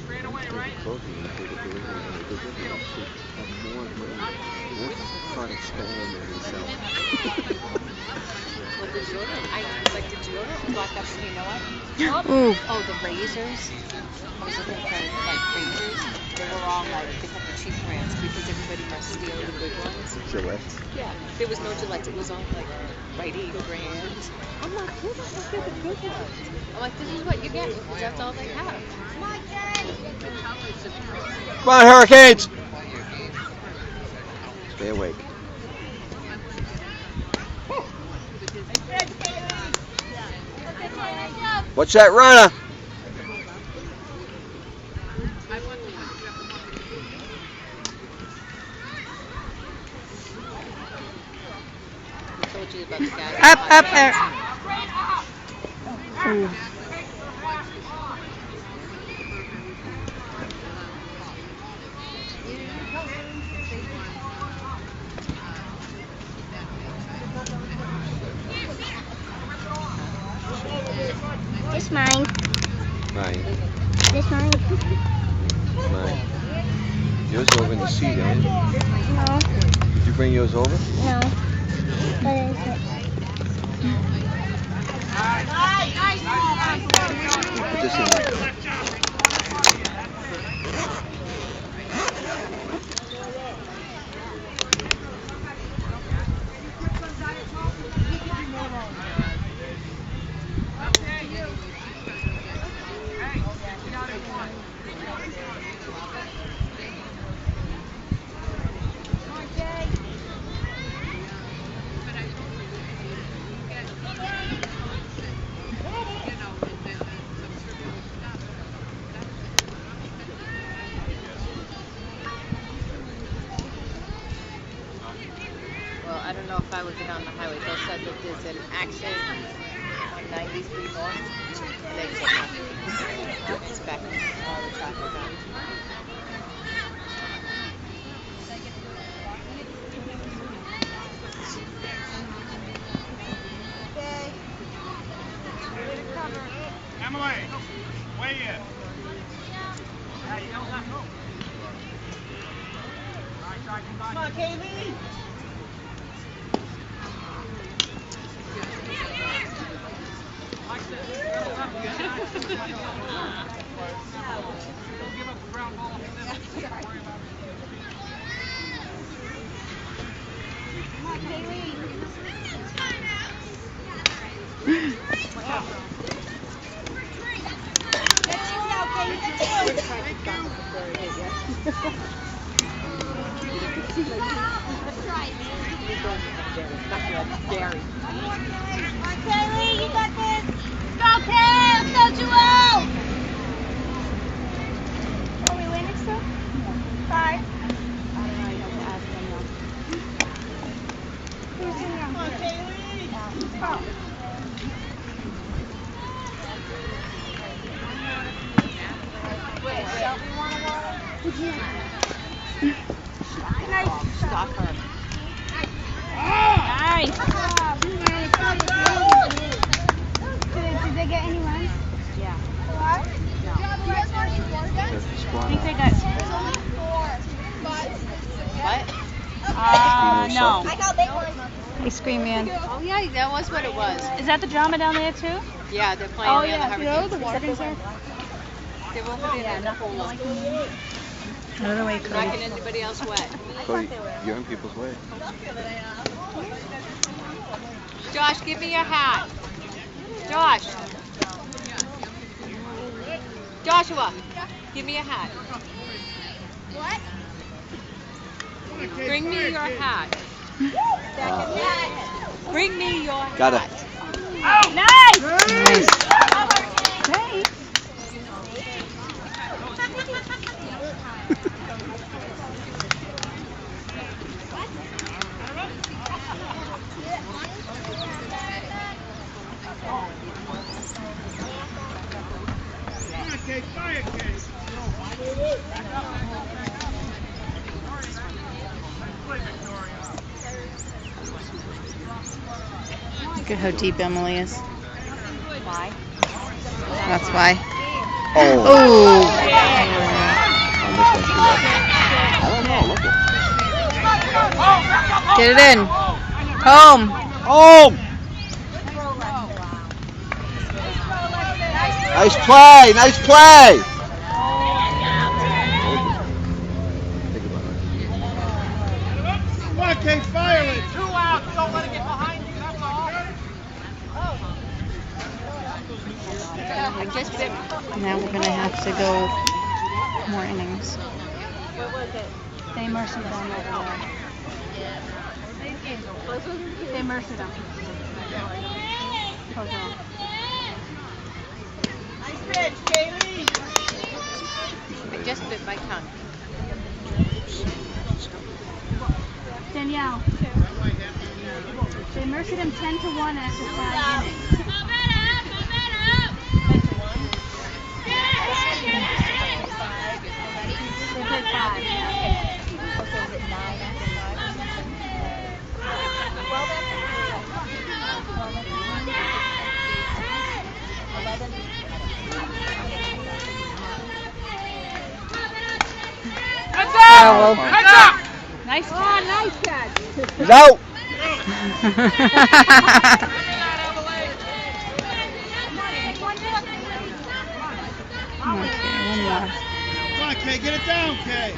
Straight away, right? Well, the deodorant, I like the deodorant block up, you know what? Oh, the razors. I was looking for like razors. They were all like, they had the cheap brands because everybody must steal the good ones. Gillette. Yeah, there was no Gillette. It was all like Rite Aid brands. I'm like, who the heck are the good ones? I'm like, this is what you get because that's all they have. Come on, Hurricanes! Stay awake. What's that runner? I told you about the guy. Up there. This mine. Mine. This mine. Mine. Yours is over in the seat, ain't it? No. Did you bring yours over? No. What is it? Put this in there. Well, I don't know if I would get on the highway. They said that there's an accident on 93 North. And they said it's back all the traffic on. Emily, weigh in. Come on, Kaylee. Don't give up the ground ball. Come on, Kaylee. Gary. Kaylee, you got this. Go, Kay. Let's go, Joel. Are we winning still? 5. I don't know. I have to ask them now. Who's in there? Come on, Kaylee. Oh. Stop her. Nice. Did they get any runs? Yeah. What? No. I think they got. What? No. I thought they won. Ice cream man. Oh yeah, that was what it was. Is that the drama down there too? Yeah, they're playing Oh the yeah. other You know Hurricanes. the water's there. They won't put it in the pool. Another way, Not Cody. getting anybody else wet. Cody, young people's way. Josh, give me your hat. Josh. Joshua, give me a hat. What? Bring me your hat. Bring me your hat. Got it. Nice. Hey. Fire, Kay. Play, Victoria. Look at how deep Emily is. Why? That's why. Oh. Oh. On this one, she left. I don't know. Look at. Get it in. Home. Home. Nice play. Nice play. Come on, Kate, fire it. 2 out. Don't let it get behind you. That's all. I just bit. Now we're gonna have to go more innings. They mercy them over there. They mercy them. Hold on. Nice pitch, Kaylee. I just bit my tongue. Danielle. They mercy them 10-1 after 5 innings. They played 5. Heads up! Foul. Heads up! Nice catch. Oh, nice catch. He's out. Okay, one more. Come on, Kay, get it down, Kay.